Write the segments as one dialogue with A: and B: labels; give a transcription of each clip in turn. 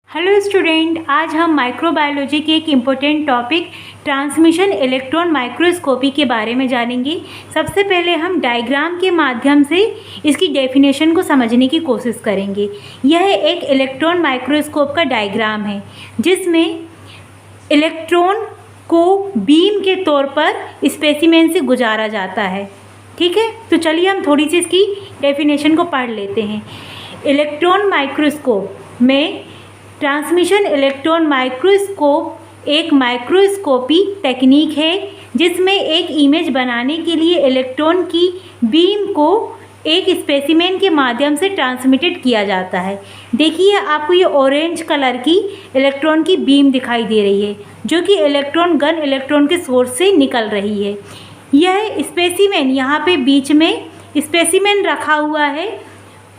A: Hello student, आज हम microbiology के एक important topic transmission electron microscopy के बारे में जानेंगे। सबसे पहले हम डायग्राम के माध्यम से इसकी डेफिनेशन को समझने की कोशिश करेंगे। यह एक इलेक्ट्रॉन माइक्रोस्कोप का डायग्राम है जिसमें इलेक्ट्रॉन को बीम के तौर पर स्पेसिमेन से गुजारा जाता है। ठीक है, तो चलिए हम थोड़ी सी इसकी डेफिनेशन को पढ़ लेते हैं। इलेक्ट्रॉन माइक्रोस्कोप में ट्रांसमिशन इलेक्ट्रॉन माइक्रोस्कोप एक माइक्रोस्कोपी टेक्निक है जिसमें एक इमेज बनाने के लिए इलेक्ट्रॉन की बीम को एक स्पेसिमेन के माध्यम से ट्रांसमिटेड किया जाता है। देखिए, आपको ये ऑरेंज कलर की इलेक्ट्रॉन की बीम दिखाई दे रही है जो कि इलेक्ट्रॉन गन इलेक्ट्रॉन के सोर्स से निकल रही है। यह स्पेसिमेन यहाँ पे बीच में स्पेसिमेन रखा हुआ है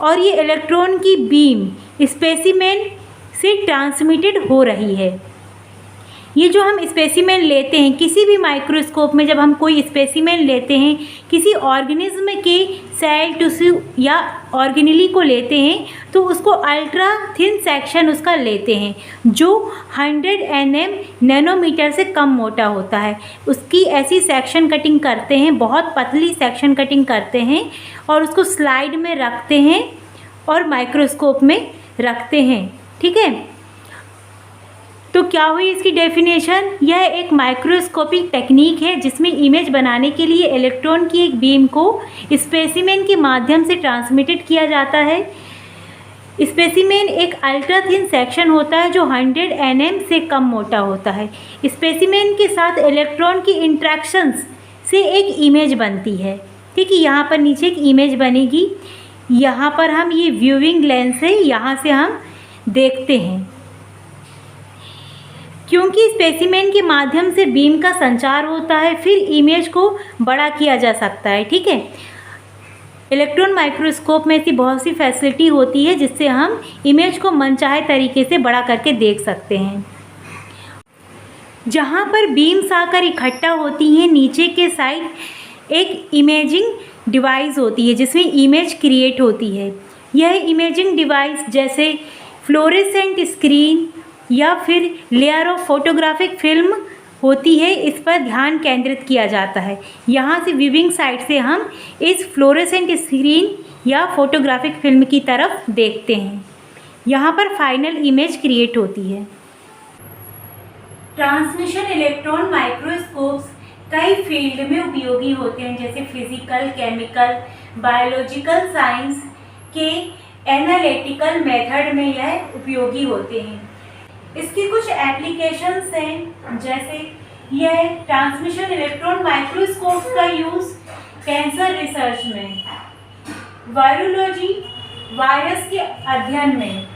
A: और ये इलेक्ट्रॉन की बीम स्पेसिमेन से ट्रांसमिटेड हो रही है। ये जो हम स्पेसिमेन लेते हैं किसी भी माइक्रोस्कोप में, जब हम कोई स्पेसिमेन लेते हैं किसी ऑर्गेनिज्म के सेल टिश्यू या ऑर्गेनेली को लेते हैं तो उसको अल्ट्रा थिन सेक्शन उसका लेते हैं जो 100 nm नैनोमीटर से कम मोटा होता है। उसकी ऐसी सेक्शन कटिंग करते हैं, बहुत पतली सेक्शन कटिंग करते हैं और उसको स्लाइड में रखते हैं और माइक्रोस्कोप में रखते हैं। ठीक है, तो क्या हुई इसकी डेफिनेशन। यह एक माइक्रोस्कोपिक टेक्निक है जिसमें इमेज बनाने के लिए इलेक्ट्रॉन की एक बीम को स्पेसिमेन के माध्यम से ट्रांसमिटेड किया जाता है। स्पेसिमेन एक अल्ट्रा थिन सेक्शन होता है जो 100 nm से कम मोटा होता है। स्पेसिमेन के साथ इलेक्ट्रॉन की इंट्रैक्शंस से एक इमेज बनती है। ठीक है, यहाँ पर नीचे एक इमेज बनेगी। यहाँ पर हम ये व्यूइंग लेंस है, यहाँ से हम देखते हैं। क्योंकि स्पेसिमेन के माध्यम से बीम का संचार होता है फिर इमेज को बड़ा किया जा सकता है। ठीक है, इलेक्ट्रॉन माइक्रोस्कोप में ऐसी बहुत सी फैसिलिटी होती है जिससे हम इमेज को मनचाहे तरीके से बड़ा करके देख सकते हैं। जहाँ पर बीम्स आकर इकट्ठा होती हैं नीचे के साइड एक इमेजिंग डिवाइस होती है जिसमें इमेज क्रिएट होती है। यह इमेजिंग डिवाइस जैसे फ्लोरेसेंट स्क्रीन या फिर लेयर ऑफ फोटोग्राफिक फिल्म होती है, इस पर ध्यान केंद्रित किया जाता है। यहाँ से व्यूइंग साइड से हम इस फ्लोरेसेंट स्क्रीन या फोटोग्राफिक फिल्म की तरफ देखते हैं। यहाँ पर फाइनल इमेज क्रिएट होती है। ट्रांसमिशन इलेक्ट्रॉन माइक्रोस्कोप्स कई फील्ड में उपयोगी होते हैं जैसे फिजिकल, केमिकल, बायोलॉजिकल साइंस के एनालिटिकल मेथड में यह उपयोगी होते हैं। इसकी कुछ एप्लीकेशंस हैं जैसे यह ट्रांसमिशन इलेक्ट्रॉन माइक्रोस्कोप का यूज़ कैंसर रिसर्च में, वायरोलॉजी वायरस के अध्ययन में,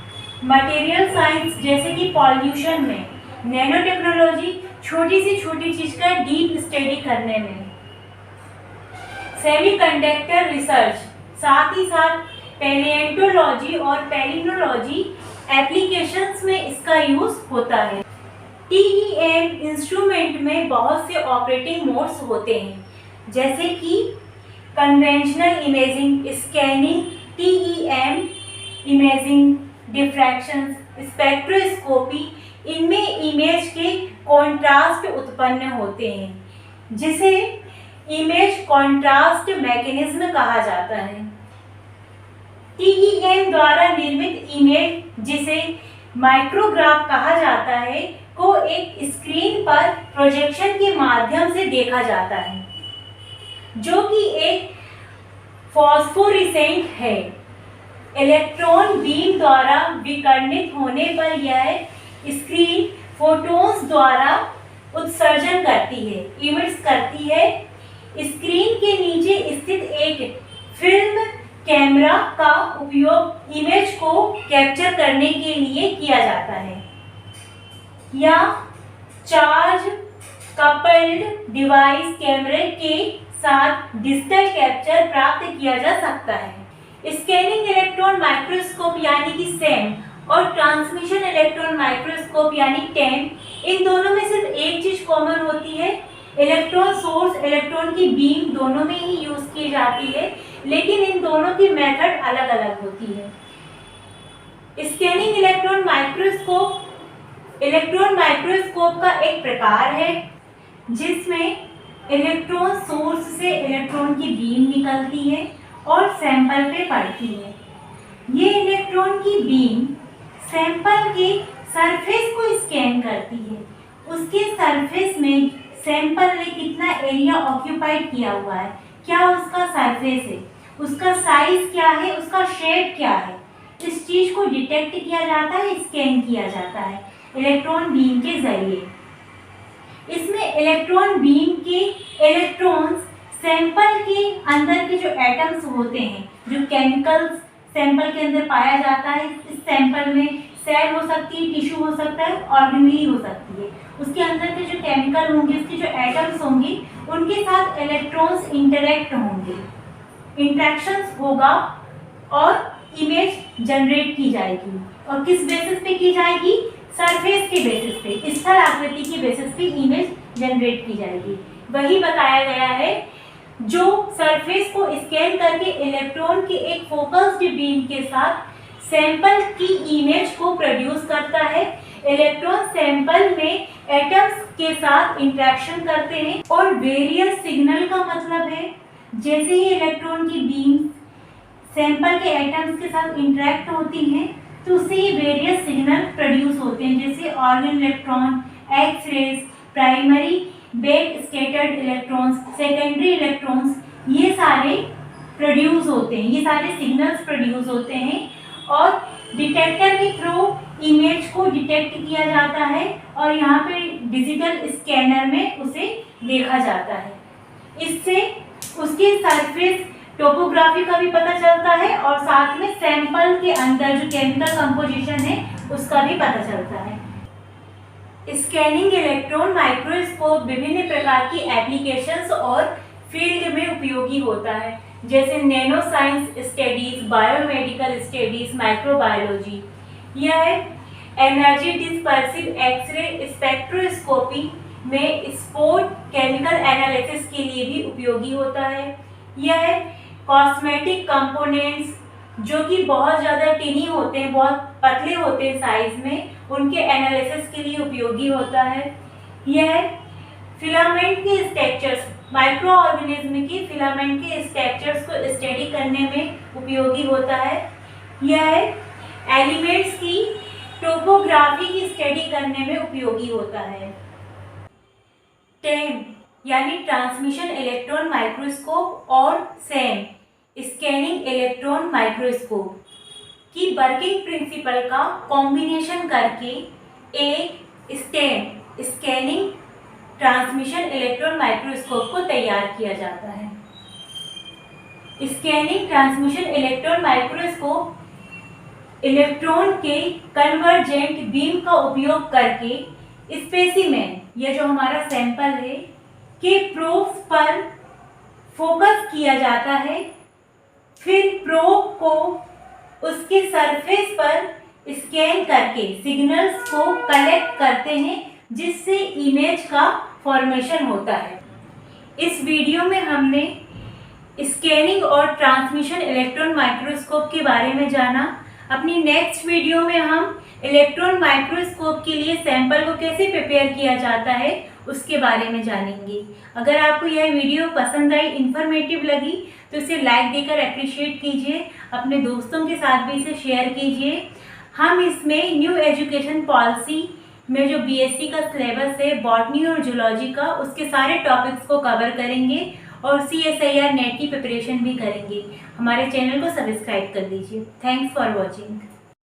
A: मटेरियल साइंस जैसे कि पॉल्यूशन में, नैनो टेक्नोलॉजी छोटी सी छोटी चीज़ का डीप स्टडी करने में, सेमीकंडक्टर रिसर्च, साथ ही साथ पैलिएंटोलॉजी और पैलिनोलॉजी एप्लीकेशंस में इसका यूज़ होता है। TEM इंस्ट्रूमेंट में बहुत से ऑपरेटिंग मोड्स होते हैं जैसे कि conventional imaging, scanning, TEM imaging, diffraction, spectroscopy. इनमें इमेज के कॉन्ट्रास्ट उत्पन्न होते हैं जिसे इमेज कॉन्ट्रास्ट मैकेनिज्म कहा जाता है। TEM द्वारा निर्मित इमेज जिसे माइक्रोग्राफ कहा जाता है को एक स्क्रीन पर प्रोजेक्शन के माध्यम से देखा जाता है जो कि एक फॉस्फोरेसेंट है। इलेक्ट्रॉन बीम द्वारा विकिरणित होने पर यह स्क्रीन फोटॉन्स द्वारा उत्सर्जन करती है, इमिट्स करती है। स्क्रीन के नीचे स्थित एक फिल्म कैमरा का उपयोग इमेज को कैप्चर करने के लिए किया जाता है या चार्ज कपल्ड डिवाइस कैमरे के साथ डिजिटल कैप्चर प्राप्त किया जा सकता है। स्कैनिंग इलेक्ट्रॉन माइक्रोस्कोप यानी कि SEM और ट्रांसमिशन इलेक्ट्रॉन माइक्रोस्कोप यानी TEM, इन दोनों में सिर्फ एक चीज कॉमन होती है, इलेक्ट्रॉन सोर्स इलेक्ट्रॉन की बीम दोनों में ही यूज की जाती है, लेकिन इन दोनों की मेथड अलग अलग होती है। Scanning electron microscope electron microscope का एक प्रकार है जिसमें इलेक्ट्रॉन सोर्स से इलेक्ट्रॉन की बीम निकलती है और सैंपल पे पड़ती है। ये इलेक्ट्रॉन की बीम सैंपल के सरफेस को स्कैन करती है। उसके सरफेस में सैंपल ने कितना एरिया ऑक्यूपाइड किया हुआ है, क्या उसका सरफेस है, उसका साइज क्या है, उसका शेप क्या है, इस चीज को डिटेक्ट किया जाता है, स्कैन किया जाता है इलेक्ट्रॉन बीम के जरिए। इसमें इलेक्ट्रॉन बीम के इलेक्ट्रॉन्स सैंपल के अंदर के जो एटम्स होते हैं, जो केमिकल्स सैंपल के अंदर पाया जाता है, इस सैंपल में सेल हो सकती है, टिश्यू हो सकता है, ऑर्गेनेल हो सकती है, उसके अंदर के जो केमिकल होंगे, उसके जो एटम्स होंगे, उनके साथ इलेक्ट्रॉन्स इंटरेक्ट होंगे, इंटरेक्शंस होगा और इमेज जनरेट की जाएगी। और किस बेसिस पे की जाएगी? सरफेस के बेसिस पे, स्थल आकृति के बेसिस पे इमेज जनरेट की जाएगी। वही बताया गया है जो सरफेस को स्कैन करके इलेक्ट्रॉन के एक फोकस्ड बीम के साथ सैंपल की इमेज को प्रोड्यूस करता है। इलेक्ट्रॉन सैंपल में एटम्स के साथ इंटरेक्शन करते हैं और वेरियस सिग्नल का मतलब है जैसे ही इलेक्ट्रॉन की बीम सैंपल के एटम्स के साथ इंटरेक्ट होती हैं तो उससे ये वेरियस सिग्नल प्रोड्यूस होते हैं, जैसे ऑर्गन electron, X rays, primary back scattered electrons, secondary electrons, ये सारे प्रोड्यूस होते हैं, ये सारे सिग्नल्स प्रोड्यूस होते हैं और डिटेक्टर के थ्रू इमेज को डिटेक्ट किया जाता है और यहाँ पे डिजिटल स्कैनर में उसे देखा जाता है। इससे उसकी सरफेस टोपोग्राफी का भी पता चलता है और साथ में सैंपल के अंदर जो केमिकल कंपोजिशन है उसका भी पता चलता है। स्कैनिंग इलेक्ट्रॉन माइक्रोस्कोप विभिन्न प्रकार की एप्लीकेशंस और फील्ड में उपयोगी होता है, जैसे nano science studies, biomedical studies, microbiology. यह एनर्जी डिस्पर्सिव एक्सरे स्पेक्ट्रोस्कोपी में स्पोर्ट केमिकल एनालिसिस के लिए भी उपयोगी होता है। यह कॉस्मेटिक कंपोनेंट्स जो कि बहुत ज़्यादा टिनी होते हैं, बहुत पतले होते हैं साइज में, उनके एनालिसिस के लिए उपयोगी होता है। यह फिलामेंट के स्ट्रक्चर्स, माइक्रो ऑर्गेनिज्म की फिलामेंट के स्ट्रक्चर्स को स्टडी करने में उपयोगी होता है। यह एलिमेंट्स की टोपोग्राफी की स्टडी करने में उपयोगी होता है। टेम यानी ट्रांसमिशन इलेक्ट्रॉन माइक्रोस्कोप और सैम स्कैनिंग इलेक्ट्रॉन माइक्रोस्कोप की वर्किंग प्रिंसिपल का कॉम्बिनेशन करके एक stem scanning transmission electron microscope को तैयार किया जाता है। Scanning transmission electron microscope electron के कन्वर्जेंट बीम का उपयोग करके स्पेसिमेन, यह जो हमारा सैंपल है, के प्रोब्स पर फोकस किया जाता है। फिर प्रोब को उसके सरफेस पर स्कैन करके सिग्नल्स को कलेक्ट करते हैं जिससे इमेज का फॉर्मेशन होता है। इस वीडियो में हमने स्कैनिंग और ट्रांसमिशन इलेक्ट्रॉन माइक्रोस्कोप के बारे में जाना। अपनी नेक्स्ट वीडियो में हम इलेक्ट्रॉन माइक्रोस्कोप के लिए सैंपल को कैसे प्रिपेयर किया जाता है उसके बारे में जानेंगे। अगर आपको यह वीडियो पसंद आई, इन्फॉर्मेटिव लगी तो इसे लाइक देकर अप्रिशिएट कीजिए, अपने दोस्तों के साथ भी इसे शेयर कीजिए। हम इसमें न्यू एजुकेशन पॉलिसी में जो बीएससी का सिलेबस है बॉटनी और जूलॉजी का, उसके सारे टॉपिक्स को कवर करेंगे और CSIR नेट की प्रिपरेशन भी करेंगे। हमारे चैनल को सब्सक्राइब कर दीजिए। Thanks for watching.